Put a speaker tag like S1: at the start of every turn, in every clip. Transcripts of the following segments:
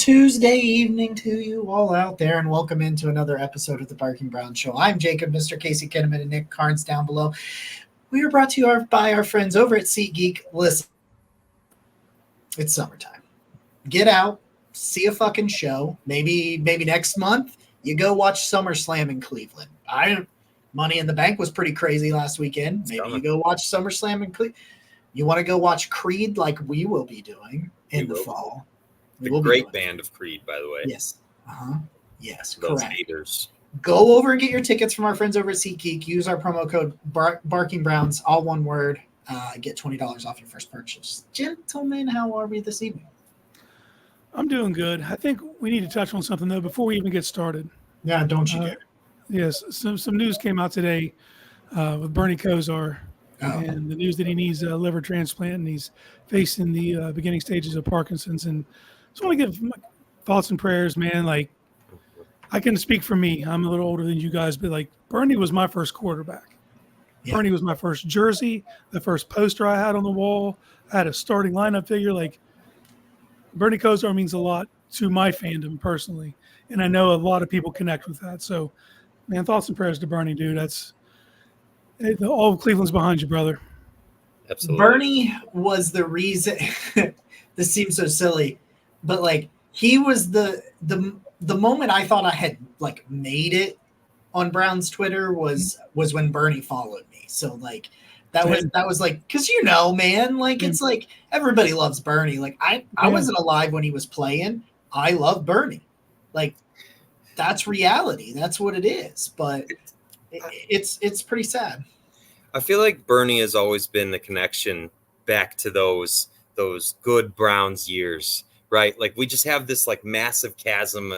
S1: Tuesday evening to you all out there, and welcome into another episode of the Barking Brown Show. I'm Jacob, Mr. Casey Kinnaman, and Nick Carnes down below. We are brought to you by our friends over at SeatGeek. Listen, it's summertime. Get out, see a fucking show. Maybe next month you go watch SummerSlam in Cleveland. Money in the Bank was pretty crazy last weekend. Maybe you go watch SummerSlam in Cleveland. You want to go watch Creed like we will be doing in the fall.
S2: The great band of Creed, by the way.
S1: Yes. Yes,
S2: those
S1: correct.
S2: Haters.
S1: Go over and get your tickets from our friends over at SeatGeek. Use our promo code Barking Browns, all one word. Get $20 off your first purchase. Gentlemen, how are we this evening?
S3: I'm doing good. I think we need to touch on something, though, before we even get started.
S1: Yeah, don't you dare.
S3: Yes, some news came out today with Bernie Kosar and the news that he needs a liver transplant and he's facing the beginning stages of Parkinson's. And just want to give my thoughts and prayers, man. Like, I can speak for me. I'm a little older than you guys, but like Bernie was my first quarterback. Yeah. Bernie was my first jersey, the first poster I had on the wall. I had a starting lineup figure. Like, Bernie Kosar means a lot to my fandom personally, and I know a lot of people connect with that. So, man, thoughts and prayers to Bernie, dude. That's all of Cleveland's behind you, brother.
S2: Absolutely.
S1: Bernie was the reason. This seems so silly, but like he was the moment I thought I had like made it on Brown's Twitter was when Bernie followed me. So like that was like, because man, like it's like everybody loves Bernie. Like I wasn't alive when he was playing. I love Bernie. Like that's reality. That's what it is. But it's pretty sad.
S2: I feel like Bernie has always been the connection back to those good Browns years, right? Like we just have this like massive chasm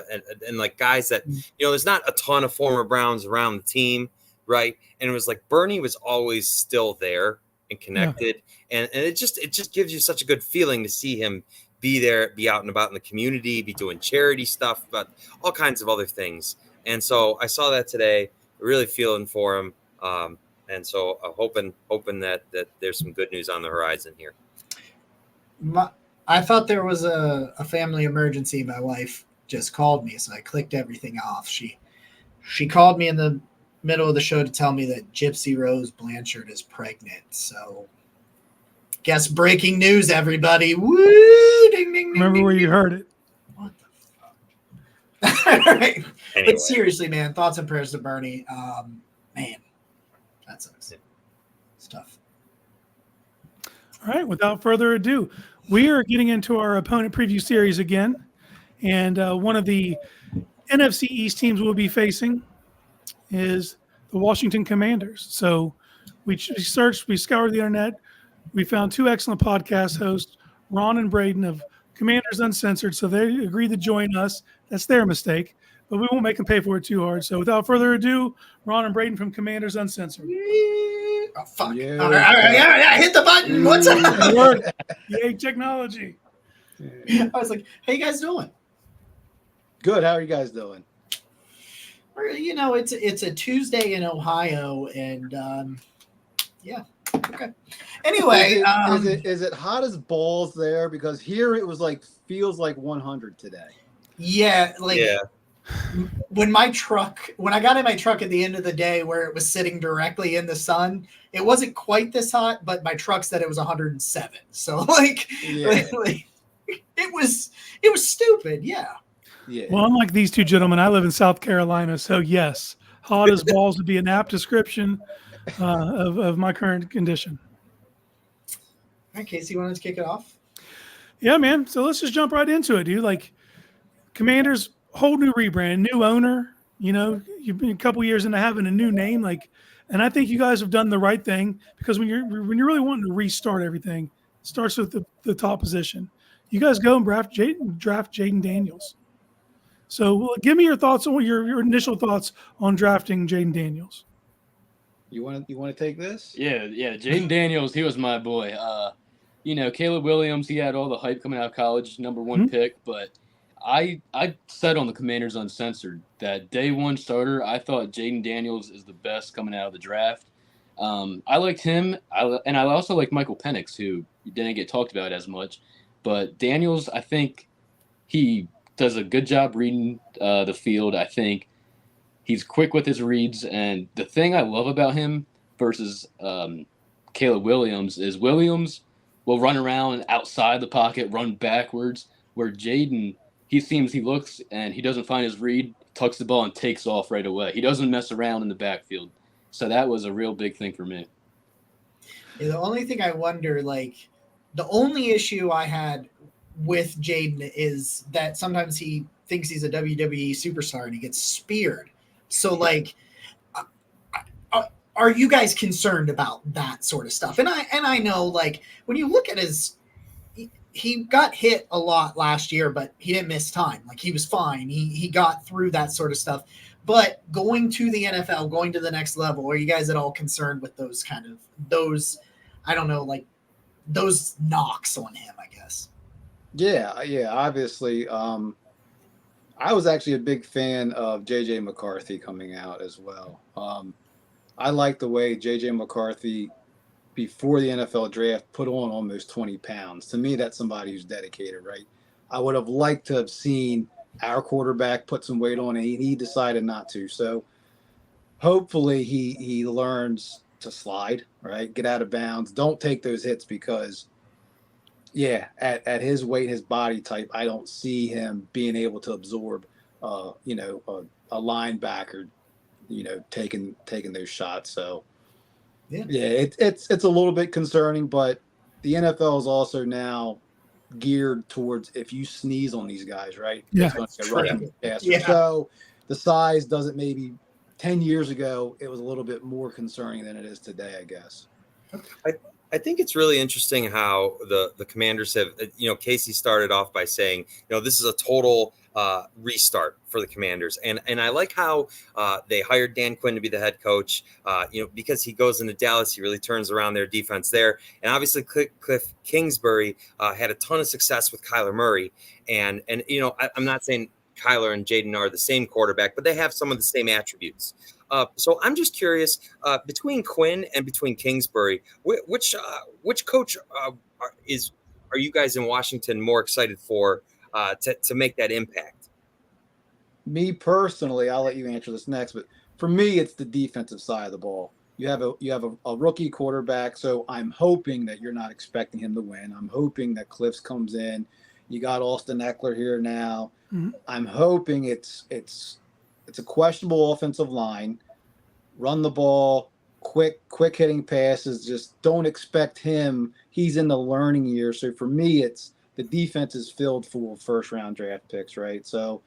S2: and like guys that, there's not a ton of former Browns around the team, right? And it was like Bernie was always still there and connected. Yeah. And it just gives you such a good feeling to see him be there, be out and about in the community, be doing charity stuff, but all kinds of other things. And so I saw that today, really feeling for him. And so hoping that there's some good news on the horizon here.
S1: I thought there was a family emergency. My wife just called me, so I clicked everything off. She called me in the middle of the show to tell me that Gypsy Rose Blanchard is pregnant. So guess breaking news, everybody. Woo! Ding, ding, ding,
S3: Remember
S1: ding,
S3: where
S1: ding.
S3: you heard it.
S1: What the fuck? All right.
S2: Anyway.
S1: But seriously, man, thoughts and prayers to Bernie. Man, that sucks. It's tough.
S3: All right, without further ado, we are getting into our opponent preview series again. And one of the NFC East teams we'll be facing is the Washington Commanders. So we scoured the internet. We found two excellent podcast hosts, Ron and Braden of Commanders Uncensored. So they agreed to join us. That's their mistake, but we won't make them pay for it too hard. So without further ado, Ron and Braden from Commanders Uncensored.
S1: Oh, fuck.
S4: Yeah.
S1: All right. Hit the button. What's up?
S3: Yay, technology.
S1: I was like, how you guys doing?
S4: Good. How are you guys doing?
S1: It's a Tuesday in Ohio, and yeah. Okay. Anyway,
S4: is it hot as balls there? Because here it was feels like 100 today.
S1: Yeah, when I got in my truck at the end of the day where it was sitting directly in the sun, it wasn't quite this hot, but my truck said it was 107. So it was stupid. Yeah.
S4: Yeah.
S3: Well, unlike these two gentlemen, I live in South Carolina, so yes, hot as balls would be an apt description of my current condition.
S1: All right, Casey, you want to kick it off?
S3: Yeah, man. So let's just jump right into it, dude. Like, Commanders, whole new rebrand, new owner. You've been a couple years into having a new name, and I think you guys have done the right thing because when you're really wanting to restart everything, it starts with the top position. You guys go and draft Jaden Daniels. So give me your thoughts on your initial thoughts on drafting Jaden Daniels.
S4: You want to take this?
S5: Yeah. Jaden Daniels, he was my boy. Caleb Williams, he had all the hype coming out of college, number one pick. But I said on the Commanders Uncensored that day one starter, I thought Jaden Daniels is the best coming out of the draft. I liked him, and I also like Michael Penix, who didn't get talked about as much. But Daniels, I think he does a good job reading the field. I think he's quick with his reads, and the thing I love about him versus Caleb Williams is Williams will run around outside the pocket, run backwards, where Jaden, he looks and he doesn't find his read, tucks the ball and takes off right away. He doesn't mess around in the backfield. So that was a real big thing for me.
S1: Yeah, the only thing I wonder, like, the only issue I had with Jaden is that sometimes he thinks he's a WWE superstar and he gets speared. So, like, are you guys concerned about that sort of stuff? And I know, like, when you look at he got hit a lot last year, but he didn't miss time. Like, he was fine. He got through that sort of stuff. But going to the NFL, going to the next level, are you guys at all concerned with those I don't know, like those knocks on him, I guess?
S4: Yeah, obviously. I was actually a big fan of J.J. McCarthy coming out as well. I like the way J.J. McCarthy, before the NFL draft, put on almost 20 pounds. To me, that's somebody who's dedicated, right? I would have liked to have seen our quarterback put some weight on, and he decided not to. So hopefully he learns to slide, right? Get out of bounds. Don't take those hits because, yeah, at his weight, his body type, I don't see him being able to absorb, a linebacker, taking those shots. So, yeah, it's a little bit concerning, but the NFL is also now geared towards if you sneeze on these guys, right?
S3: Yeah.
S4: It's going to get rushing faster. Yeah. So the size doesn't, maybe 10 years ago, it was a little bit more concerning than it is today, I guess.
S2: I think it's really interesting how the Commanders have, Casey started off by saying, this is a total restart for the Commanders. And I like how they hired Dan Quinn to be the head coach, because he goes into Dallas, he really turns around their defense there. And obviously Cliff Kingsbury had a ton of success with Kyler Murray. And I'm not saying Kyler and Jaden are the same quarterback, but they have some of the same attributes. So I'm just curious, between Quinn and between Kingsbury, which coach are you guys in Washington more excited for to make that impact?
S4: Me personally, I'll let you answer this next, but for me, it's the defensive side of the ball. You have a rookie quarterback, so I'm hoping that you're not expecting him to win. I'm hoping that Cliffs comes in. You got Austin Eckler here now. Mm-hmm. I'm hoping it's a questionable offensive line. Run the ball, quick hitting passes. Just don't expect him. He's in the learning year. So for me, it's the defense is filled full of first-round draft picks, right? So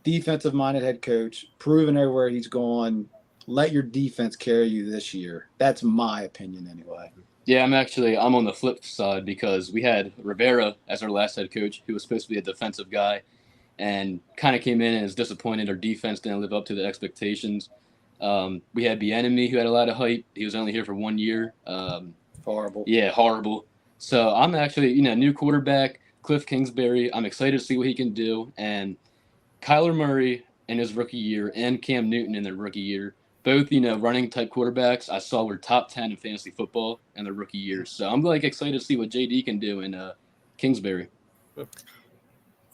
S4: defensive-minded head coach, proven everywhere he's gone. Let your defense carry you this year. That's my opinion anyway.
S5: Yeah, I'm on the flip side because we had Rivera as our last head coach, who was supposed to be a defensive guy, and kind of came in and was disappointed. Our defense didn't live up to the expectations. We had Bieniemy, who had a lot of hype. He was only here for 1 year.
S4: Horrible.
S5: Yeah, horrible. So I'm actually, new quarterback, Cliff Kingsbury. I'm excited to see what he can do. And Kyler Murray in his rookie year and Cam Newton in their rookie year, both, running type quarterbacks I saw were top 10 in fantasy football in their rookie years. So I'm excited to see what JD can do in Kingsbury.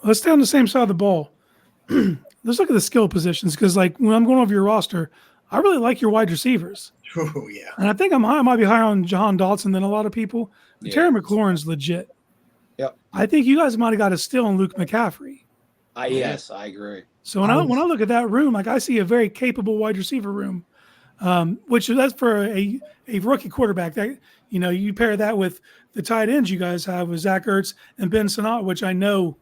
S3: Let's stay on the same side of the ball. Let's look at the skill positions because, when I'm going over your roster, I really like your wide receivers.
S1: Oh, yeah.
S3: And I think I might be higher on Jahan Dotson than a lot of people. Yeah. Terry McLaurin's legit.
S4: Yep.
S3: I think you guys might have got a steal on Luke McCaffrey.
S4: Yes, I agree.
S3: So when I look at that room, I see a very capable wide receiver room, which that's for a rookie quarterback. That you pair that with the tight ends you guys have with Zach Ertz and Ben Sinnott, which I know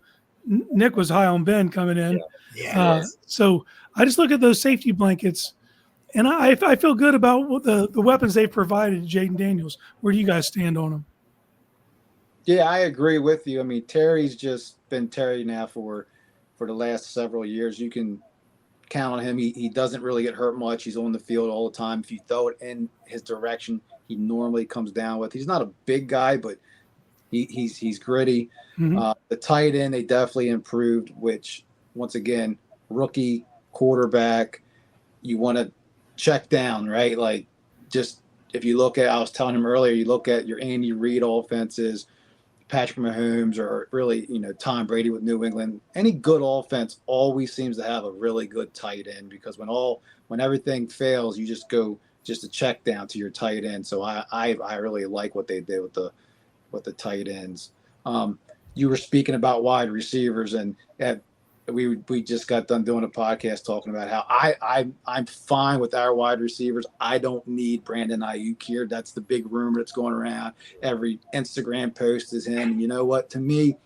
S3: Nick was high on Ben coming in.
S1: Yeah.
S3: So I just look at those safety blankets, and I feel good about the weapons they've provided Jaden Daniels. Where do you guys stand on them?
S4: Yeah, I agree with you. I mean, Terry's just been Terry now for the last several years. You can count on him. He doesn't really get hurt much. He's on the field all the time. If you throw it in his direction, he normally comes down with. He's not a big guy, but he's gritty. Mm-hmm. The tight end, they definitely improved, which, once again, rookie quarterback, you want to check down, right? Just if you look at, I was telling him earlier, you look at your Andy Reid offenses, Patrick Mahomes or really, Tom Brady with New England, any good offense always seems to have a really good tight end, because when everything fails, you just go just a check down to your tight end. So I really like what they did with the tight ends. You were speaking about wide receivers, and we just got done doing a podcast talking about how I'm fine with our wide receivers. I don't need Brandon Ayuk here. That's the big rumor that's going around. Every Instagram post is him. And you know what? To me,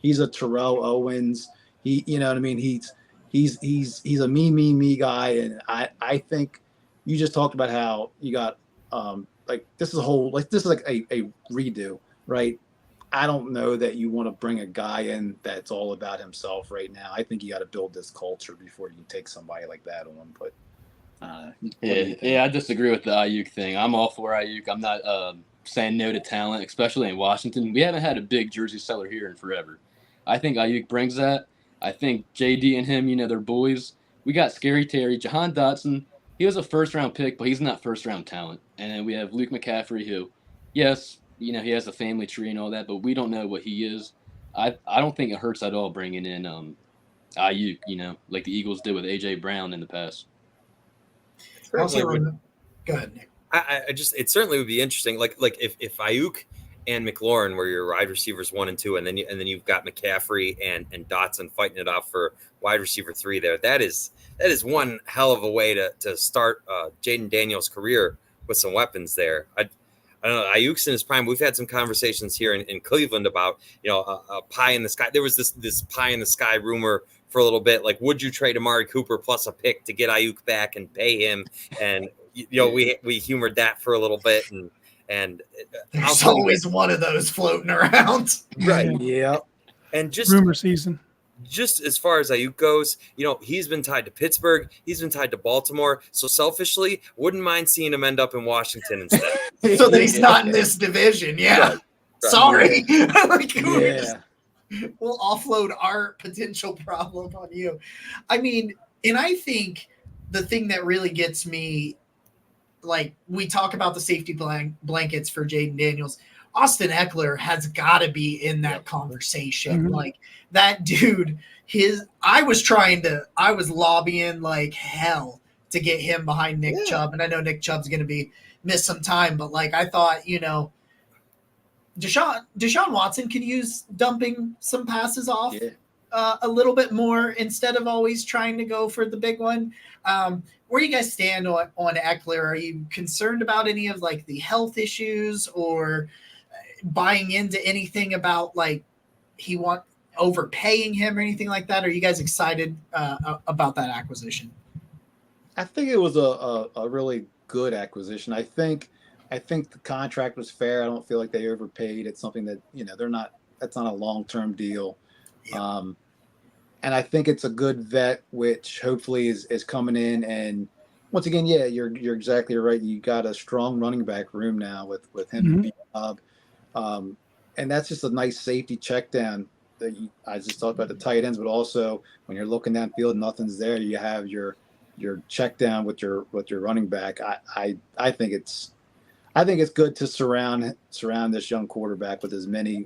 S4: he's a Terrell Owens. You know what I mean? He's a me guy. And I think you just talked about how you got this is a redo, right? I don't know that you want to bring a guy in that's all about himself right now. I think you got to build this culture before you take somebody like that on. But
S5: I disagree with the Ayuk thing. I'm all for Ayuk. I'm not saying no to talent, especially in Washington. We haven't had a big jersey seller here in forever. I think Ayuk brings that. I think JD and him, they're boys. We got Scary Terry, Jahan Dotson. He was a first-round pick, but he's not first-round talent. And then we have Luke McCaffrey, who, yes, he has a family tree and all that, but we don't know what he is. I don't think it hurts at all bringing in Ayuk, like the Eagles did with A.J. Brown in the past.
S1: Go ahead, Nick.
S2: It certainly would be interesting. Like if Ayuk and McLaurin were your wide receivers 1 and 2, and then you've got McCaffrey and Dotson fighting it out for wide receiver 3 there. That is one hell of a way to start Jaden Daniels' career with some weapons there. I don't know. Ayuk's in his prime. We've had some conversations here in Cleveland about, a pie in the sky. There was this pie in the sky rumor for a little bit. Like, would you trade Amari Cooper plus a pick to get Ayuk back and pay him? And, we humored that for a little bit. And
S1: there's always one of those floating around.
S2: Right.
S4: Yeah.
S2: And just
S3: rumor season.
S2: Just as far as Ayuk goes, he's been tied to Pittsburgh. He's been tied to Baltimore. So selfishly, wouldn't mind seeing him end up in Washington instead.
S1: So that he's not in this division. Yeah. Right. Sorry. We'll offload our potential problem on you. I mean, and I think the thing that really gets me, like, we talk about the safety blankets for Jaden Daniels. Austin Eckler has got to be in that conversation. Mm-hmm. Like, that dude, I was lobbying like hell to get him behind Nick Chubb. And I know Nick Chubb's going to miss some time, but like, I thought, Deshaun Watson could use dumping some passes off a little bit more instead of always trying to go for the big one. Where do you guys stand on Eckler? Are you concerned about any of like the health issues or buying into anything about like overpaying him or anything like that? Are you guys excited about that acquisition?
S4: I think it was a really good acquisition. I think the contract was fair. I don't feel like they overpaid. It's something that, that's not a long-term deal. Yeah. And I think it's a good vet, which hopefully is coming in. And once again, you're exactly right. You got a strong running back room now with him and B-Bob. And that's just a nice safety check down. I just talked about the tight ends, but also when you're looking downfield, nothing's there. You have your check down with your running back. I think it's good to surround this young quarterback with as many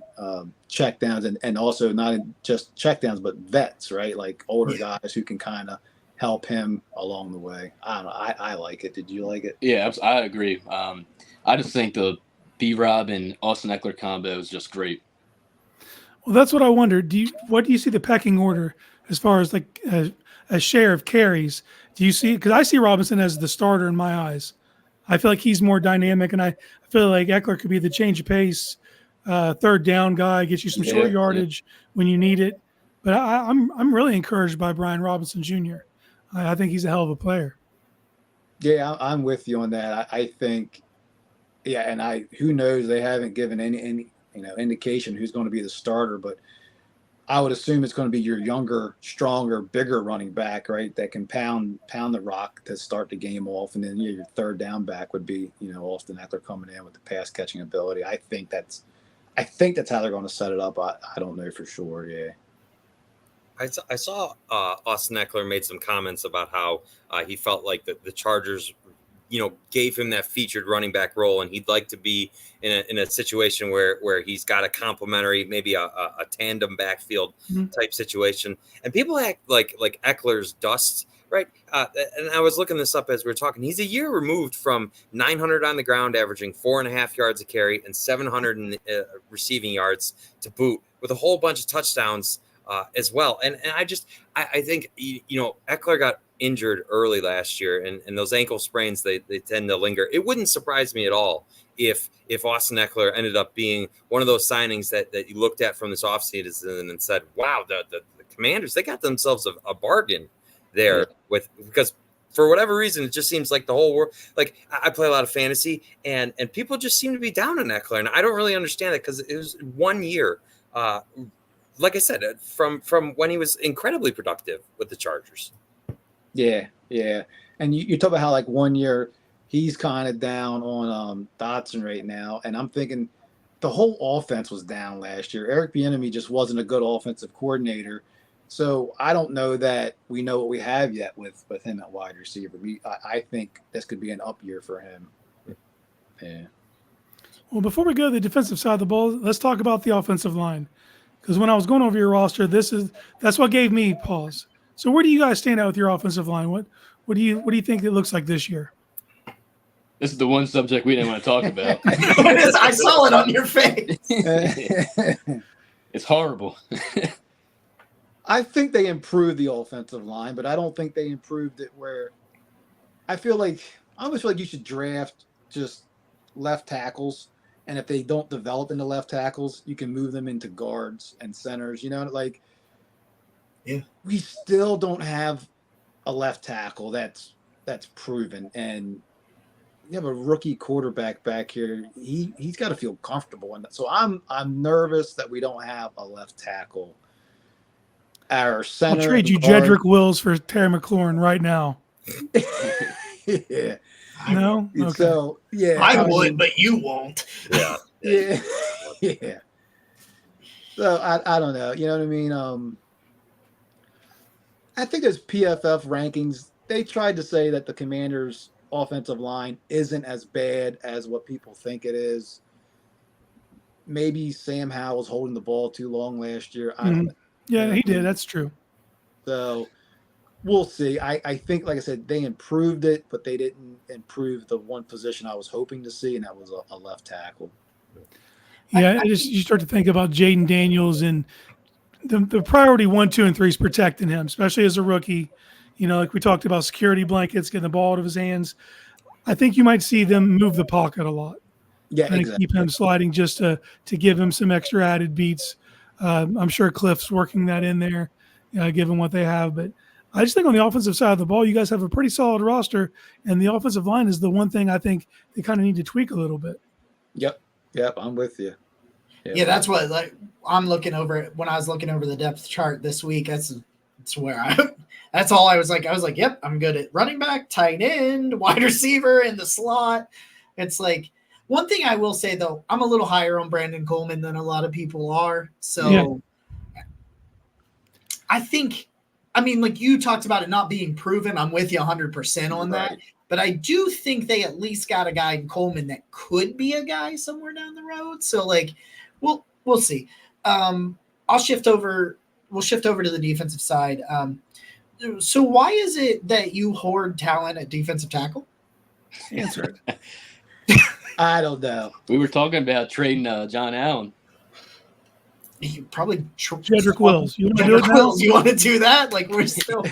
S4: check downs and also not just check downs, but vets, right? Like older guys who can kind of help him along the way. I don't know. I like it. Did you like it?
S5: Yeah, I agree. I just think the B-Rob and Austin Eckler combo is just great.
S3: Well, that's what I wondered. What do you see the pecking order as far as like a share of carries? Do you see, because I see Robinson as the starter in my eyes. I feel like he's more dynamic, and I feel like Eckler could be the change of pace, third down guy, get you some short yardage when you need it. But I'm really encouraged by Brian Robinson Jr. I think he's a hell of a player.
S4: Yeah, I'm with you on that. I think, and who knows? They haven't given any indication who's going to be the starter, but I would assume it's going to be your younger, stronger, bigger running back, right? That can pound the rock to start the game off, and then your third down back would be, Austin Eckler coming in with the pass catching ability. I think that's how they're going to set it up. I don't know for sure. Yeah.
S2: I saw Austin Eckler made some comments about how he felt like the Chargers, gave him that featured running back role, and he'd like to be in a situation where he's got a complementary, maybe a tandem backfield type situation. And people act like Eckler's dust, right? And I was looking this up as we were talking. He's a year removed from 900 on the ground, averaging 4.5 yards a carry and 700 in, receiving yards to boot, with a whole bunch of touchdowns as well. And I think Eckler got injured early last year, and those ankle sprains they tend to linger. It wouldn't surprise me at all if Austin Eckler ended up being one of those signings that you looked at from this offseason and said, wow, the Commanders, they got themselves a bargain there because for whatever reason, it just seems like the whole world, like I play a lot of fantasy and people just seem to be down on Eckler. And I don't really understand it because it was 1 year. Like I said, from when he was incredibly productive with the Chargers.
S4: Yeah. And you talk about how like 1 year he's kind of down on Dotson right now. And I'm thinking the whole offense was down last year. Eric Bieniemy just wasn't a good offensive coordinator. So I don't know that we know what we have yet with him at wide receiver. I think this could be an up year for him. Yeah.
S3: Well, before we go to the defensive side of the ball, let's talk about the offensive line. Because when I was going over your roster, that's what gave me pause. So where do you guys stand out with your offensive line? What do you think it looks like this year?
S5: This is the one subject we didn't want to talk about.
S1: I saw it on your face.
S5: It's horrible.
S4: I think they improved the offensive line, but I don't think they improved it where I almost feel like you should draft just left tackles. And if they don't develop into left tackles, you can move them into guards and centers. We still don't have a left tackle that's proven. And you have a rookie quarterback back here. He's got to feel comfortable in that. So I'm nervous that we don't have a left tackle. Our center.
S3: I'll trade you Jedrick Wills for Terry McLaurin right now.
S4: Yeah.
S3: No? Okay.
S4: So, yeah.
S1: I would, but you won't.
S2: Yeah.
S4: Yeah. So, I don't know. You know what I mean? I think as PFF rankings, they tried to say that the Commanders' offensive line isn't as bad as what people think it is. Maybe Sam Howell was holding the ball too long last year. I don't know.
S3: Yeah, he did. That's true.
S4: So we'll see. I think, like I said, they improved it, but they didn't improve the one position I was hoping to see, and that was a left tackle.
S3: Yeah, you start to think about Jaden Daniels, and the priority 1, 2, and 3 is protecting him, especially as a rookie. Like we talked about security blankets, getting the ball out of his hands. I think you might see them move the pocket a lot.
S4: Yeah,
S3: and
S4: exactly.
S3: keep him sliding just to give him some extra added beats. I'm sure Cliff's working that in there, given what they have. But I just think on the offensive side of the ball, you guys have a pretty solid roster, and the offensive line is the one thing I think they kind of need to tweak a little bit.
S4: Yep, I'm with you. Yep.
S1: Yeah, that's what I'm looking over when I was looking over the depth chart this week. That's where that's all I was like. I was like, yep, I'm good at running back, tight end, wide receiver, in the slot. It's like, one thing I will say, though, I'm a little higher on Brandon Coleman than a lot of people are. So I think, like you talked about it not being proven. I'm with you 100% on that. But I do think they at least got a guy in Coleman that could be a guy somewhere down the road. So, we'll see. We'll shift over to the defensive side. So why is it that you hoard talent at defensive tackle?
S3: Answer it.
S4: I don't know.
S5: We were talking about trading John Allen.
S1: You probably
S3: Jedrick Wills. You want to do it now?
S1: You want to do that? We're still.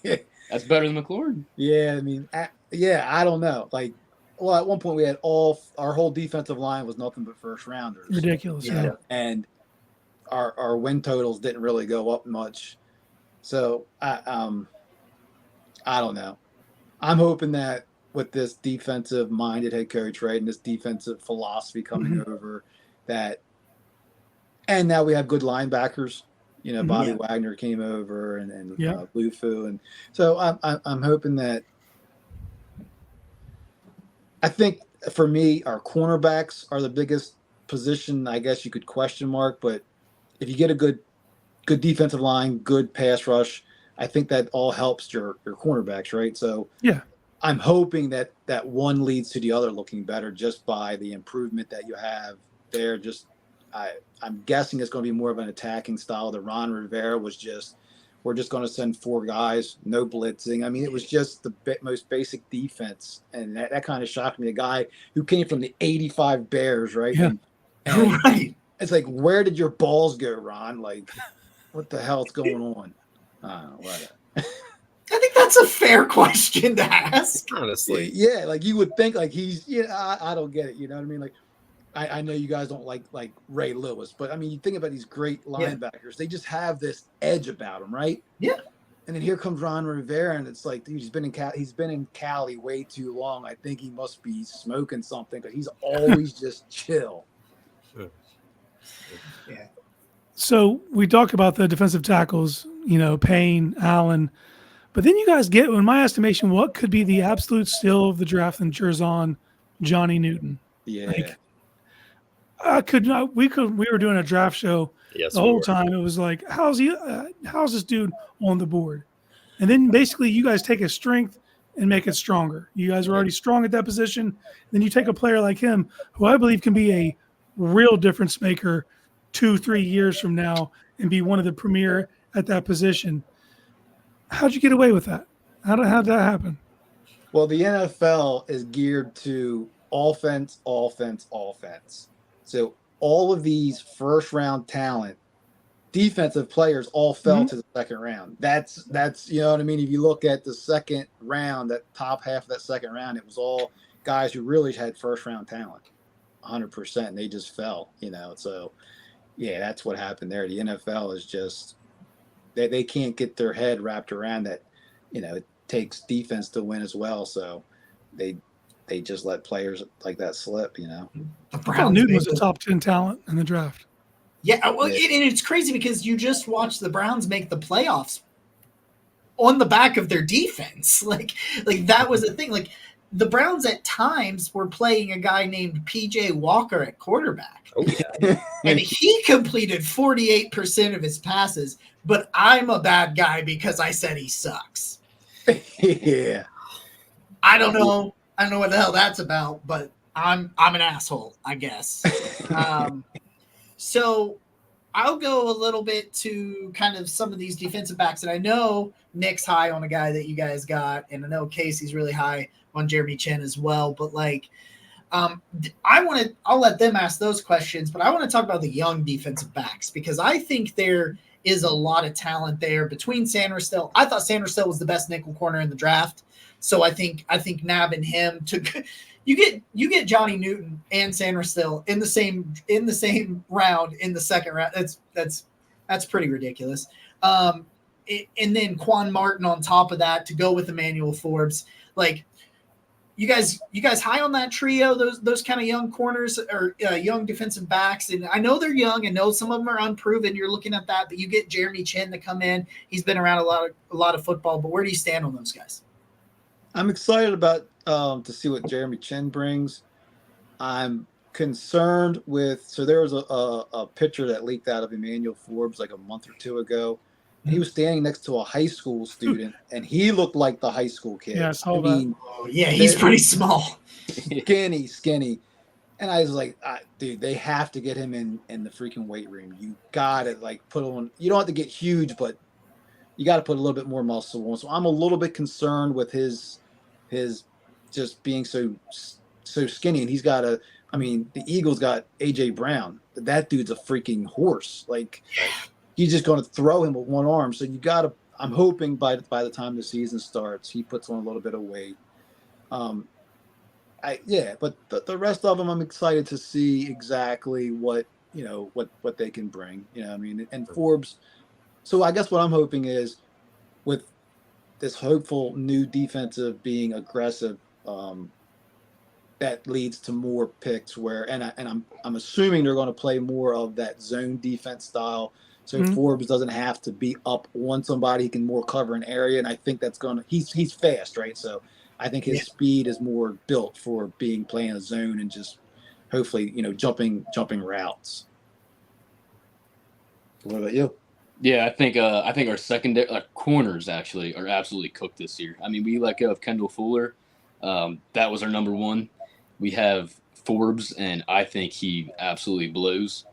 S5: That's better than McLaurin.
S4: Yeah, I don't know. At one point we had our whole defensive line was nothing but first rounders.
S3: Ridiculous. Yeah.
S4: And our win totals didn't really go up much. So I don't know. I'm hoping that with this defensive minded head coach, right, and this defensive philosophy coming over, and now we have good linebackers. Bobby Wagner came over and Lufu, and so I'm hoping that. I think for me, our cornerbacks are the biggest position. I guess you could question mark, but if you get a good defensive line, good pass rush, I think that all helps your cornerbacks, right? So I'm hoping that one leads to the other looking better just by the improvement that you have there. I'm guessing it's going to be more of an attacking style. The Ron Rivera was just, we're just going to send 4 guys, no blitzing. I mean, it was just the most basic defense, and that kind of shocked me. A guy who came from the '85 Bears, right?
S3: Yeah.
S4: And
S1: Right.
S4: it's like, where did your balls go, Ron? Like, what the hell's going on? I don't know. Whatever.
S1: I think that's a fair question to ask.
S2: Honestly,
S4: Yeah, like you would think, like he's, I don't get it. You know what I mean? Like, I know you guys don't like Ray Lewis, but I mean, you think about these great linebackers, they just have this edge about them, right?
S1: Yeah.
S4: And then here comes Ron Rivera, and it's like, dude, he's been in Cali way too long. I think he must be smoking something, because he's always just chill.
S1: Yeah.
S3: So we talk about the defensive tackles, Payne, Allen, but then you guys get, in my estimation, what could be the absolute steal of the draft in Jerzon, Johnny Newton.
S4: Yeah.
S3: Like, we were doing a draft show the whole time. It was like, how's this dude on the board? And then basically you guys take his strength and make it stronger. You guys are already strong at that position. Then you take a player like him, who I believe can be a real difference maker 2-3 years from now and be one of the premier at that position. How'd you get away with that? How'd that happen?
S4: Well, the NFL is geared to offense. So all of these first round talent, defensive players all fell to the second round. That's you know what I mean? If you look at the second round, that top half of that second round, it was all guys who really had first round talent, 100%, and they just fell, So yeah, that's what happened there. The NFL is just, they can't get their head wrapped around that, it takes defense to win as well. So they just let players like that slip,
S1: The
S3: I
S1: Browns
S3: thought Newton was a top 10 talent in the draft.
S1: Yeah, well, and it's crazy because you just watched the Browns make the playoffs on the back of their defense. Like that was the thing. Like, the Browns at times were playing a guy named PJ Walker at quarterback.
S2: Oh, yeah.
S1: And he completed 48% of his passes, but I'm a bad guy because I said he sucks.
S4: Yeah.
S1: I don't know what the hell that's about, but I'm an asshole, I guess. So I'll go a little bit to kind of some of these defensive backs. And I know Nick's high on a guy that you guys got, and I know Casey's really high on Jeremy Chin as well. But I'll let them ask those questions, but I want to talk about the young defensive backs, because I think there is a lot of talent there between Sandersdale. I thought Sandersdale was the best nickel corner in the draft. So I think nabbing him you get Johnny Newton and Sandersdale in the same round, in the second round. That's pretty ridiculous. And then Quan Martin on top of that to go with Emanuel Forbes. Like, you guys high on that trio, those kind of young corners or young defensive backs. And I know they're young. I know some of them are unproven. You're looking at that, but you get Jeremy Chin to come in. He's been around a lot of football, but where do you stand on those guys?
S4: I'm excited about to see what Jeremy Chin brings. I'm concerned with, so there was a picture that leaked out of Emanuel Forbes like a month or two ago. He was standing next to a high school student, and he looked like the high school kid.
S3: Yeah, I saw that.
S1: Oh, yeah, he's pretty small.
S4: Skinny. And I was like, dude, they have to get him in the freaking weight room. You got to put on, you don't have to get huge, but you got to put a little bit more muscle on. So I'm a little bit concerned with his just being so skinny. And he's got the Eagles got AJ Brown. That dude's a freaking horse. He's just going to throw him with one arm. So I'm hoping by the time the season starts, he puts on a little bit of weight. But the rest of them, I'm excited to see exactly what they can bring. And Forbes. So I guess what I'm hoping is, with this hopeful new defensive being aggressive, that leads to more picks I'm assuming they're going to play more of that zone defense style. So Forbes doesn't have to be up on somebody. He can more cover an area. And I think that's he's fast, right? So I think his speed is more built for playing a zone and just hopefully, jumping routes. What about you?
S5: Yeah, I think our secondary corners actually are absolutely cooked this year. I mean, we let go of Kendall Fuller. That was our number one. We have Forbes, and I think he absolutely blows.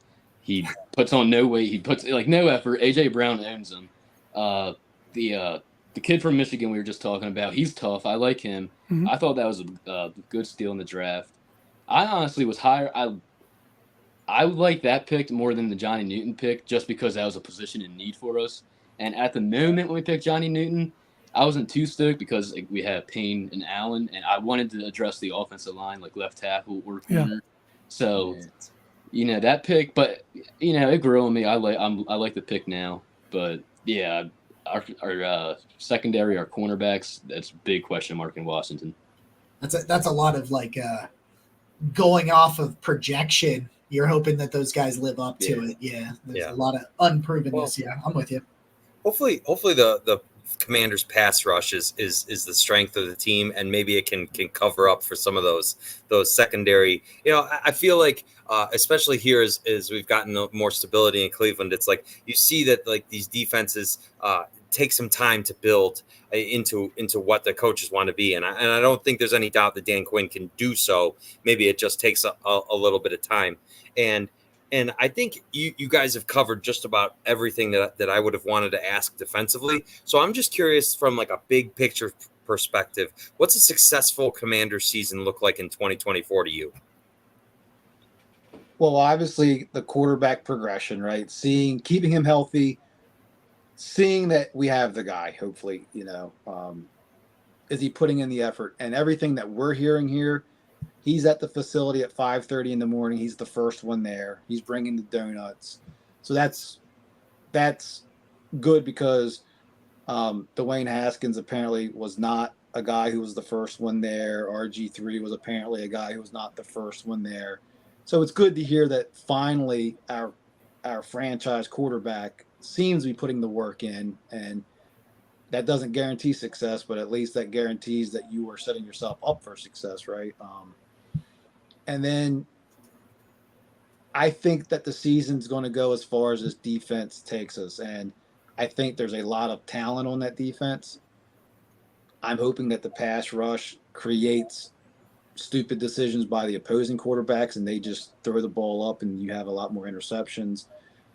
S5: He puts on no weight. He puts no effort. AJ Brown owns him. The kid from Michigan we were just talking about, he's tough. I like him.
S3: Mhm.
S5: I thought that was a good steal in the draft. I honestly was higher. I like that pick more than the Johnny Newton pick just because that was a position in need for us. And at the moment when we picked Johnny Newton, I wasn't too stoked because we had Payne and Allen, and I wanted to address the offensive line, like left tackle or corner. So, that pick, but it grew on me. I like the pick now, but yeah, our secondary, our cornerbacks, that's a big question mark in Washington.
S1: That's a lot of going off of projection. You're hoping that those guys live up to it. Yeah, there's a lot of unprovenness. Yeah, I'm with you.
S2: Hopefully the Commanders' pass rush is the strength of the team, and maybe it can cover up for some of those secondary. I feel like especially here as we've gotten more stability in Cleveland, it's like you see that these defenses take some time to build into what the coaches want to be, and I don't think there's any doubt that Dan Quinn can do so. Maybe it just takes a little bit of time, and I think you guys have covered just about everything that I would have wanted to ask defensively. So I'm just curious from a big picture perspective, what's a successful Commander season look like in 2024 to you?
S4: Well, obviously the quarterback progression, right? Keeping him healthy, seeing that we have the guy, hopefully, is he putting in the effort? And everything that we're hearing here, he's at the facility at 5:30 in the morning. He's the first one there. He's bringing the donuts. So that's good because Dwayne Haskins apparently was not a guy who was the first one there. RG3 was apparently a guy who was not the first one there. So it's good to hear that finally our franchise quarterback seems to be putting the work in, and that doesn't guarantee success, but at least that guarantees that you are setting yourself up for success, right? And then I think that the season's going to go as far as this defense takes us, and I think there's a lot of talent on that defense. I'm hoping that the pass rush creates stupid decisions by the opposing quarterbacks, and they just throw the ball up, and you have a lot more interceptions.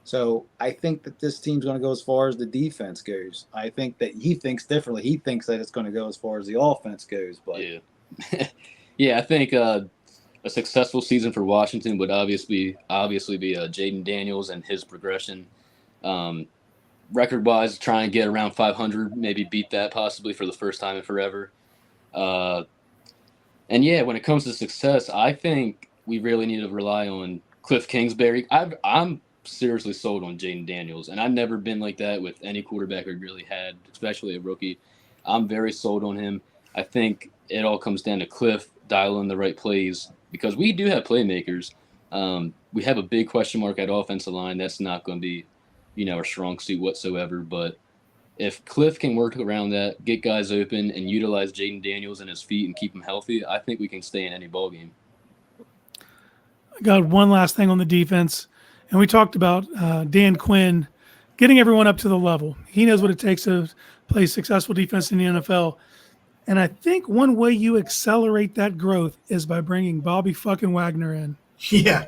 S4: So I think that this team's going to go as far as the defense goes. I think that he thinks differently. He thinks that it's going to go as far as the offense goes. But
S5: I think a successful season for Washington would obviously be Jaden Daniels and his progression. Record-wise, try and get around 500, maybe beat that possibly for the first time in forever. And when it comes to success, I think we really need to rely on Cliff Kingsbury. I'm seriously sold on Jaden Daniels, and I've never been like that with any quarterback we really had, especially a rookie. I'm very sold on him. I think it all comes down to Cliff dialing the right plays because we do have playmakers. We have a big question mark at offensive line. That's not going to be, our strong suit whatsoever. But if Cliff can work around that, get guys open, and utilize Jaden Daniels and his feet and keep him healthy, I think we can stay in any ball game.
S3: I got one last thing on the defense. And we talked about Dan Quinn getting everyone up to the level. He knows what it takes to play successful defense in the NFL. And I think one way you accelerate that growth is by bringing Bobby fucking Wagner in.
S1: Yeah.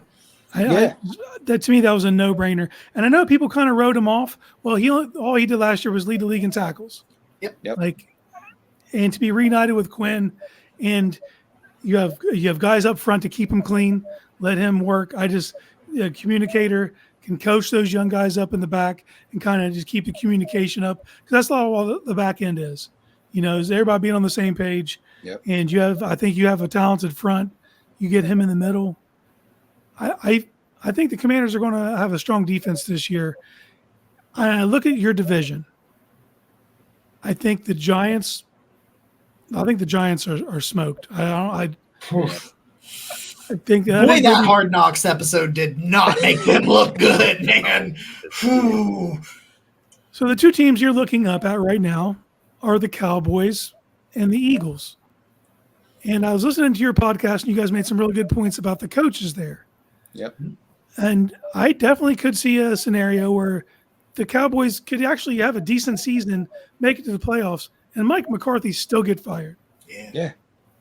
S3: That to me, that was a no-brainer. And I know people kind of wrote him off. Well, all he did last year was lead the league in tackles.
S1: Yep.
S3: And to be reunited with Quinn, and you have guys up front to keep him clean, let him work. A communicator can coach those young guys up in the back and kind of just keep the communication up, because that's all the back end is. Is everybody being on the same page?
S4: Yep.
S3: And I think you have a talented front. You get him in the middle. I think the Commanders are going to have a strong defense this year. I look at your division. I think the Giants are smoked. I think
S1: that Hard Knocks episode did not make them look good, man.
S3: So the two teams you're looking up at right now are the Cowboys and the Eagles. And I was listening to your podcast, and you guys made some really good points about the coaches there.
S4: Yep.
S3: And I definitely could see a scenario where the Cowboys could actually have a decent season, make it to the playoffs, and Mike McCarthy still get fired.
S1: Yeah.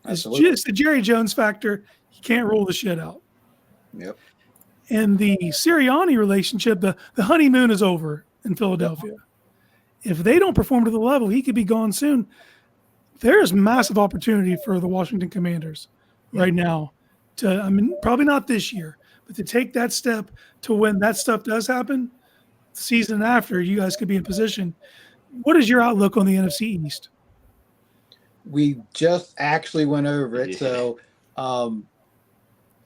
S3: It's
S4: Absolutely.
S3: just the Jerry Jones factor. He can't roll the shit out.
S4: Yep.
S3: And the Sirianni relationship, the honeymoon is over in Philadelphia. If they don't perform to the level, he could be gone soon. There's massive opportunity for the Washington Commanders right now probably not this year, but to take that step to when that stuff does happen, the season after, you guys could be in position. What is your outlook on the NFC East?
S4: We just actually went over it.
S5: Yeah.
S4: So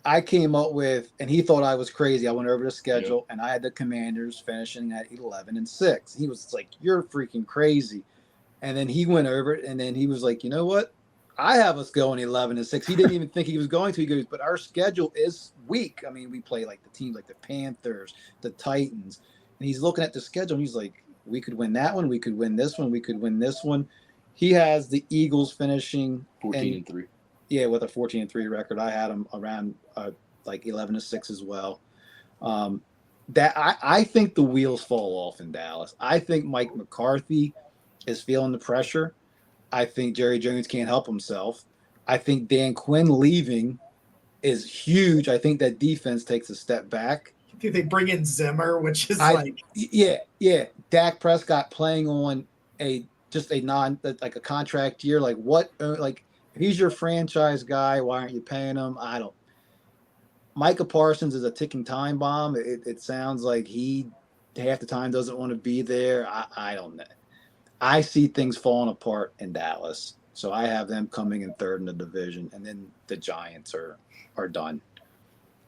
S4: I came up with, and he thought I was crazy. I went over the schedule, and I had the Commanders finishing at 11-6. He was like, "You're freaking crazy." And then he went over it, and then he was like, "You know what? I have us going 11-6." He didn't even think he was going to. He goes, "But our schedule is weak. I mean, we play like the teams like the Panthers, the Titans." And he's looking at the schedule, and he's like, "We could win that one. We could win this one. We could win this one." He has the Eagles finishing
S5: 14-3.
S4: Yeah, with a 14-3 record. I had them around like 11-6 as well. That I think the wheels fall off in Dallas. I think Mike McCarthy is feeling the pressure. I think Jerry Jones can't help himself. I think Dan Quinn leaving is huge. I think that defense takes a step back.
S1: I think they bring in Zimmer, which is
S4: yeah. Dak Prescott playing on a contract year. Like what? Like if he's your franchise guy, why aren't you paying him? I don't. Micah Parsons is a ticking time bomb. It sounds like he half the time doesn't want to be there. I don't know. I see things falling apart in Dallas, so I have them coming in third in the division, and then the Giants are done.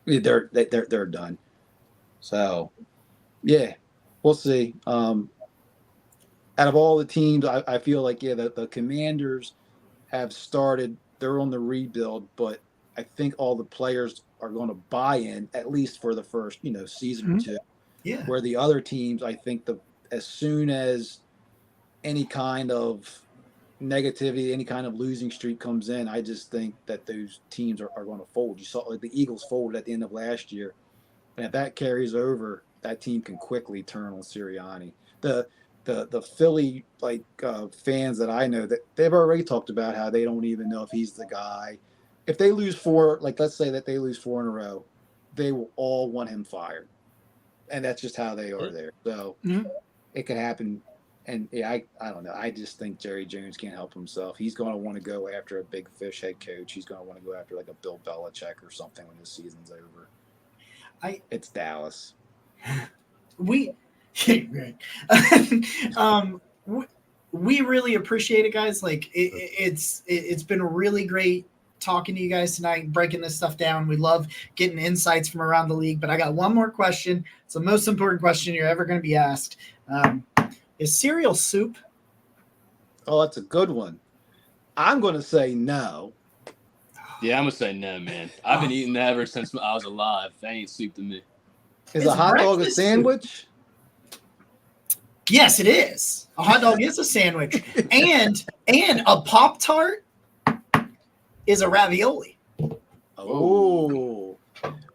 S4: They're done. So, yeah, we'll see. Out of all the teams, I feel like the Commanders have started. They're on the rebuild, but I think all the players are going to buy in at least for the first season or two.
S1: Yeah.
S4: Where the other teams, I think as soon as any kind of negativity, any kind of losing streak comes in, I just think that those teams are going to fold. You saw like the Eagles folded at the end of last year. And if that carries over, that team can quickly turn on Sirianni. The Philly fans that I know, that they've already talked about how they don't even know if he's the guy. If they lose four, let's say that they lose 4 in a row, they will all want him fired. And that's just how they are there. So it could happen. And I don't know. I just think Jerry Jones can't help himself. He's going to want to go after a big fish head coach. He's going to want to go after like a Bill Belichick or something when the season's over. It's Dallas.
S1: We really appreciate it, guys. Like it's been really great talking to you guys tonight, breaking this stuff down. We love getting insights from around the league. But I got one more question. It's the most important question you're ever going to be asked. Is cereal soup?
S4: Oh, that's a good one. I'm going to say no.
S5: Yeah, I'm going to say no, man. I've been eating that ever since I was alive. That ain't soup to me.
S4: Is a hot dog a sandwich?
S1: Yes, it is. A hot dog is a sandwich. and a Pop-Tart is a ravioli.
S4: Oh.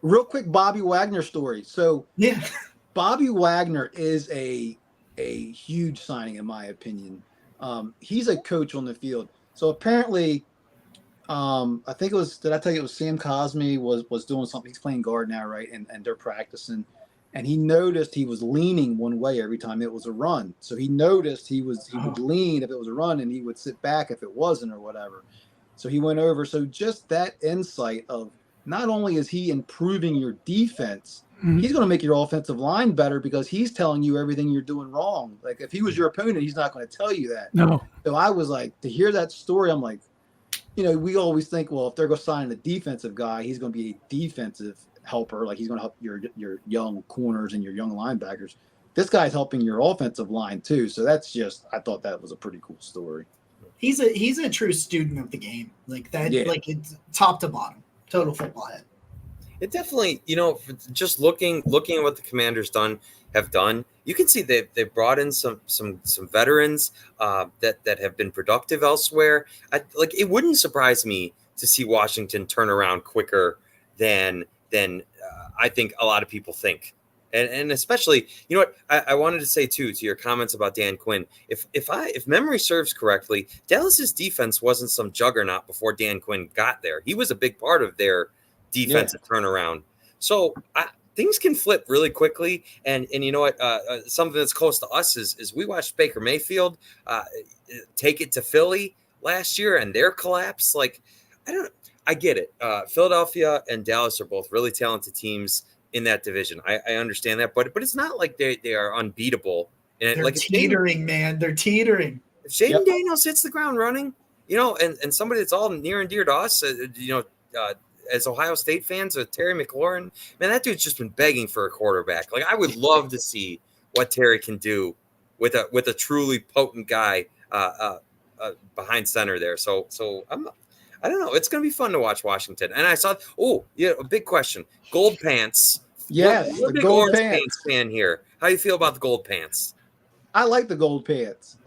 S4: Real quick Bobby Wagner story. So
S1: yeah, Bobby
S4: Wagner is a huge signing in my opinion. He's a coach on the field. So apparently, I think it was, did I tell you it was Sam Cosme was doing something. He's playing guard now, right? And they're practicing. And he noticed he was leaning one way every time it was a run. So he noticed he would lean if it was a run, and he would sit back if it wasn't or whatever. So he went over. So just that insight of not only is he improving your defense, he's going to make your offensive line better because he's telling you everything you're doing wrong. Like if he was your opponent, he's not going to tell you that.
S3: No.
S4: So I was like, to hear that story, I'm like, we always think, well, if they're going to sign a defensive guy, he's going to be a defensive helper. Like he's going to help your young corners and your young linebackers. This guy's helping your offensive line too. So that's just, I thought that was a pretty cool story.
S1: He's a true student of the game. Like that, like it's top to bottom, total football head.
S2: It definitely, just looking at what the Commanders have done, you can see they've brought in some veterans that have been productive elsewhere. It wouldn't surprise me to see Washington turn around quicker than I think a lot of people think. And especially, you know what I wanted to say too, to your comments about Dan Quinn. If memory serves correctly, Dallas's defense wasn't some juggernaut before Dan Quinn got there. He was a big part of their defensive turnaround. So things can flip really quickly. And you know what? Something that's close to us is we watched Baker Mayfield take it to Philly last year and their collapse. Like, I get it. Philadelphia and Dallas are both really talented teams in that division. I understand that, but it's not like they are unbeatable. And
S1: They're
S2: like
S1: teetering, man. They're teetering.
S2: If Jaden Daniels hits the ground running, you know, and somebody that's all near and dear to us, as Ohio State fans, Terry McLaurin, man, that dude's just been begging for a quarterback. Like, I would love to see what Terry can do with a truly potent guy behind center there. So I don't know. It's going to be fun to watch Washington. And I saw, a big question. Gold pants.
S4: Yes,
S2: we're
S4: the
S2: big
S4: gold
S2: orange
S4: pants
S2: fan here. How do you feel about the gold pants?
S4: I like the gold pants.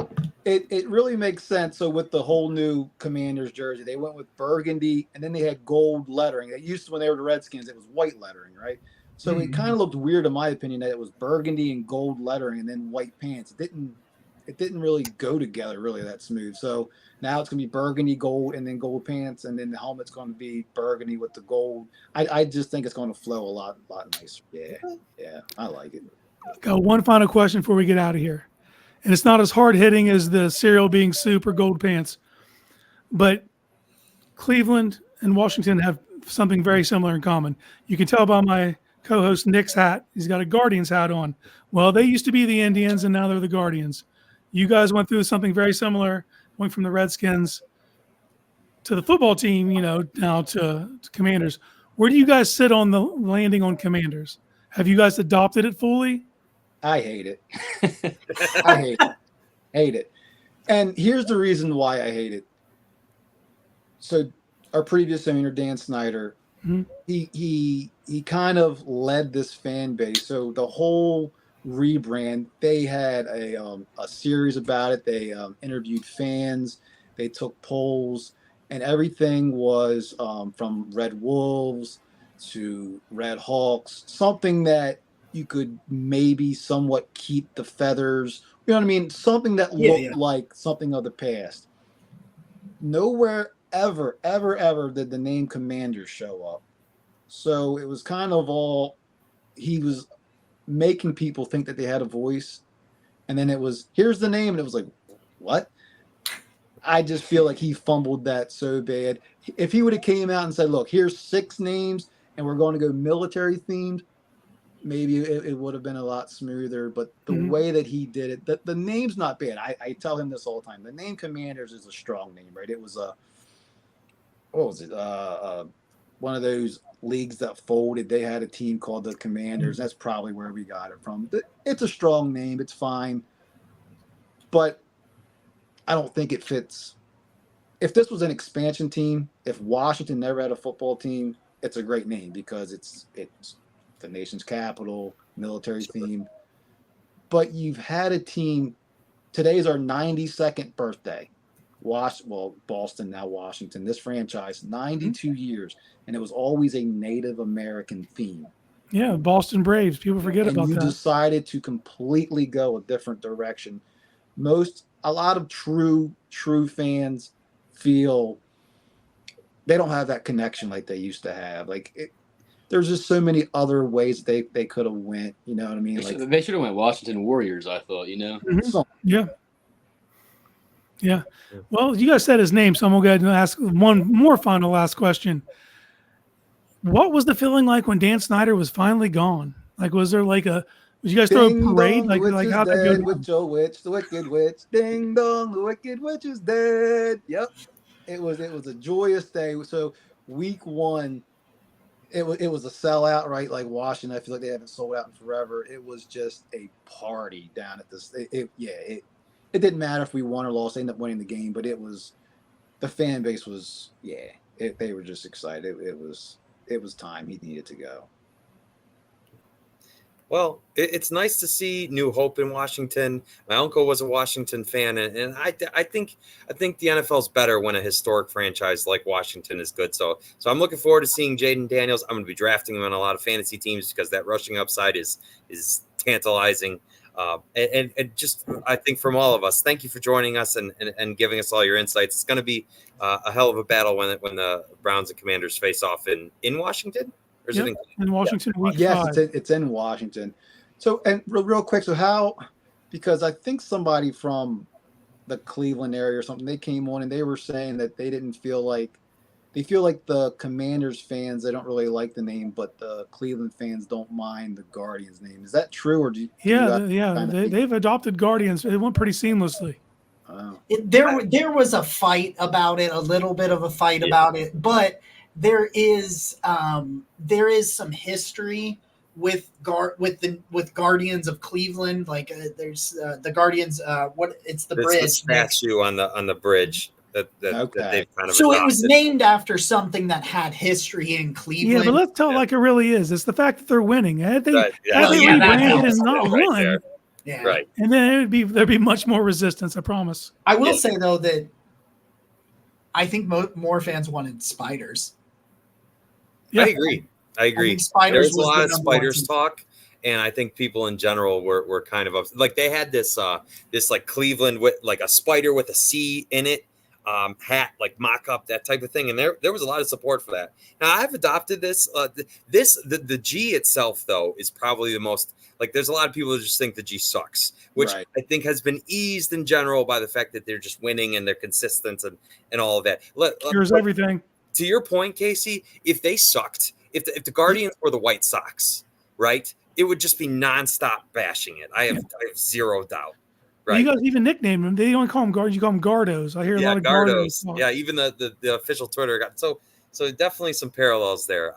S4: It really makes sense. So with the whole new Commanders jersey, they went with burgundy, and then they had gold lettering. They used to, when they were the Redskins, it was white lettering, right? So it kind of looked weird, in my opinion, that it was burgundy and gold lettering and then white pants. It didn't really go together really that smooth. So now it's going to be burgundy, gold, and then gold pants, and then the helmet's going to be burgundy with the gold. I just think it's going to flow a lot nicer. Yeah, I like it.
S3: Got one final question before we get out of here. And it's not as hard hitting as the cereal being soup or gold pants. But Cleveland and Washington have something very similar in common. You can tell by my co-host Nick's hat. He's got a Guardians hat on. Well, they used to be the Indians, and now they're the Guardians. You guys went through something very similar, went from the Redskins to the football team, now to Commanders. Where do you guys sit on the landing on Commanders? Have you guys adopted it fully?
S4: I hate it. I hate it. Hate it. And here's the reason why I hate it. So our previous owner, Dan Snyder, he kind of led this fan base. So the whole rebrand, they had a series about it. They interviewed fans. They took polls, and everything was from Red Wolves to Red Hawks, something that you could maybe somewhat keep the feathers, you know what I mean? Something that looked like something of the past. Nowhere ever did the name Commanders show up. So it was kind of all, he was making people think that they had a voice. And then it was, here's the name. And it was like, what? I just feel like he fumbled that so bad. If he would have came out and said, look, here's 6 names and we're going to go military themed, maybe it would have been a lot smoother, but the way that he did it, the name's not bad. I tell him this all the time. The name Commanders is a strong name, right? It was one of those leagues that folded. They had a team called the Commanders. That's probably where we got it from. It's a strong name. It's fine. But I don't think it fits. If this was an expansion team, if Washington never had a football team, it's a great name because it's the nation's capital, military theme. But you've had a team. Today's our 92nd birthday. Boston, now Washington. This franchise, 92 years, and it was always a Native American theme.
S3: Yeah, Boston Braves. People forget about that.
S4: You decided to completely go a different direction. A lot of true fans feel they don't have that connection like they used to have. There's just so many other ways they could have went. You know what I mean?
S5: They should have went Washington Warriors, I thought,
S3: Yeah. Well, you guys said his name, so I'm going to go ahead and ask one more final last question. What was the feeling like when Dan Snyder was finally gone? Was there would you guys throw a parade? How'd that go?
S4: With your witch, the wicked witch. Ding dong, the wicked witch is dead. Yep. It was a joyous day. So week 1, it was a sellout, right? Like Washington, I feel like they haven't sold out in forever. It was just a party down at this. It didn't matter if we won or lost. They ended up winning the game, but the fan base was, they were just excited. It was time he needed to go.
S2: Well, it's nice to see new hope in Washington. My uncle was a Washington fan, and I think the NFL's better when a historic franchise like Washington is good. So I'm looking forward to seeing Jaden Daniels. I'm going to be drafting him on a lot of fantasy teams because that rushing upside is tantalizing. And just I think from all of us, thank you for joining us and giving us all your insights. It's going to be a hell of a battle when the Browns and Commanders face off in Washington. Or is it
S3: in Washington week 5?
S4: Yes, it's in Washington. So, and real quick, so how, because I think somebody from the Cleveland area or something, they came on and they were saying that they feel like the Commanders fans, they don't really like the name, but the Cleveland fans don't mind the Guardians name. Is that true? Or
S3: they've adopted Guardians. It went pretty seamlessly.
S1: There was a fight about it, a little bit of a fight about it, but there is some history with Guardians of Cleveland. Like there's the Guardians. It's the bridge.
S2: It's the statue on the bridge that they've kind of.
S1: So
S2: adopted.
S1: it was named after something that had history in Cleveland.
S3: Yeah, but let's tell it like it really is. It's the fact that they're winning. Had they rebranded and not won,
S2: right,
S3: and then there'd be much more resistance. I promise.
S1: I will say though that I think more fans wanted spiders.
S2: Yeah. I agree.
S1: Spiders
S2: There's a lot of spiders talk, and I think people in general were kind of like they had this like Cleveland with like a spider with a C in it hat, like mock up, that type of thing, and there was a lot of support for that. Now I've adopted this. The G itself though is probably the most, like there's a lot of people who just think the G sucks, which I think has been eased in general by the fact that they're just winning and they're consistent and all of that.
S3: Cures everything.
S2: To your point, Casey, if they sucked, if the Guardians were the White Sox, right, it would just be nonstop bashing it. I have zero doubt. Right.
S3: You guys even nicknamed them. They don't call them Guards. You call them Gardos. I hear a lot of Gardos.
S2: Yeah, even the official Twitter got so definitely some parallels there.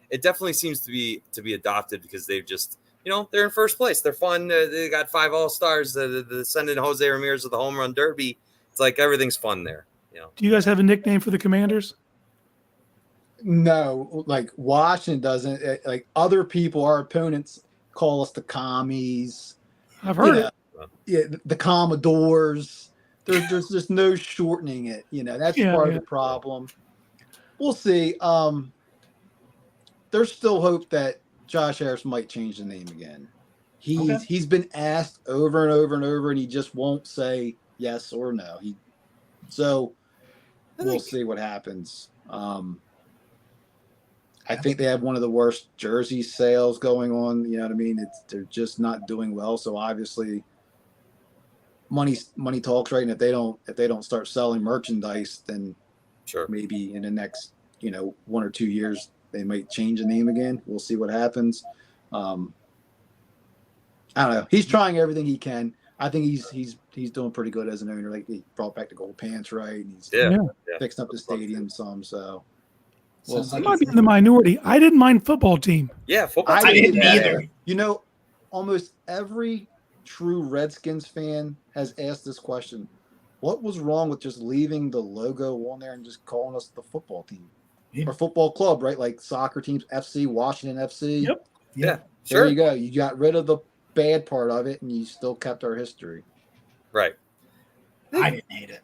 S2: It definitely seems to be adopted because they've just, they're in first place. They're fun. They got 5 All-Stars. The sending Jose Ramirez with the home run derby. It's like everything's fun there.
S3: Do you guys have a nickname for the Commanders?
S4: No, like Washington doesn't. Like other people, our opponents call us the commies.
S3: I've heard it.
S4: Yeah, the Commodores. There's just no shortening it. That's part of the problem. We'll see. There's still hope that Josh Harris might change the name again. He's been asked over and over and over, and he just won't say yes or no. We'll see what happens. I think they have one of the worst jersey sales going on. You know what I mean? They're just not doing well. So obviously, money talks, right? And if they don't start selling merchandise, then maybe in the next 1 or 2 years they might change the name again. We'll see what happens. I don't know. He's trying everything he can. I think he's doing pretty good as an owner. Like he brought back the gold pants, right? And he's fixing up the stadium some. So.
S3: Well, I might be in the minority. I didn't mind football team.
S2: Yeah, football
S1: team. I didn't either.
S4: Almost every true Redskins fan has asked this question. What was wrong with just leaving the logo on there and just calling us the football team? Or football club, right? Like soccer teams, FC, Washington FC.
S3: Yep.
S2: Yeah,
S4: there you go. You got rid of the bad part of it and you still kept our history.
S2: Right.
S1: I didn't hate it.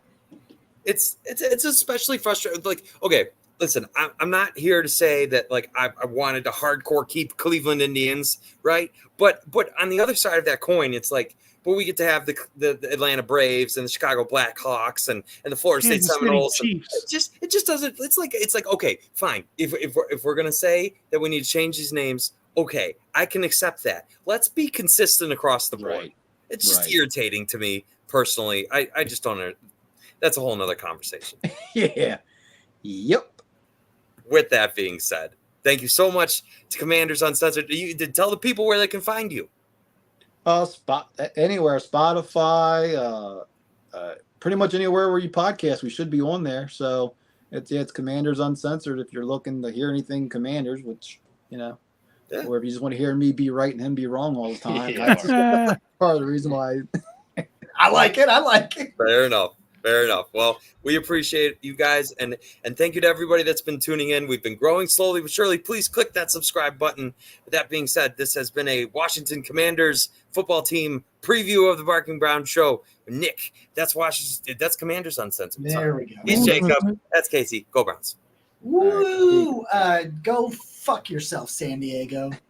S2: It's especially frustrating. Like, okay, listen, I'm not here to say that like I wanted to hardcore keep Cleveland Indians, right? But on the other side of that coin, it's like, but we get to have the Atlanta Braves and the Chicago Blackhawks and the Florida State Seminoles. It just doesn't. It's like okay, fine. If we're gonna say that we need to change these names, okay, I can accept that. Let's be consistent across the board.
S4: Right.
S2: It's just irritating to me personally. I just don't. That's a whole nother conversation.
S4: Yeah. Yep.
S2: With that being said, thank you so much to Commanders Uncensored. Tell the people where they can find you.
S4: Anywhere, Spotify, pretty much anywhere where you podcast, we should be on there. So it's Commanders Uncensored. If you're looking to hear anything Commanders, which or if you just want to hear me be right and him be wrong all the time, that's part of the reason why.
S1: I like it.
S2: Fair enough. Fair enough. Well, we appreciate you guys, and thank you to everybody that's been tuning in. We've been growing slowly but surely. Please click that subscribe button. With that being said, this has been a Washington Commanders football team preview of the Barking Brown Show. Nick, that's Washington. That's Commanders Uncensored.
S1: There we go.
S2: He's Jacob. That's Casey. Go Browns.
S1: Woo! Go fuck yourself, San Diego.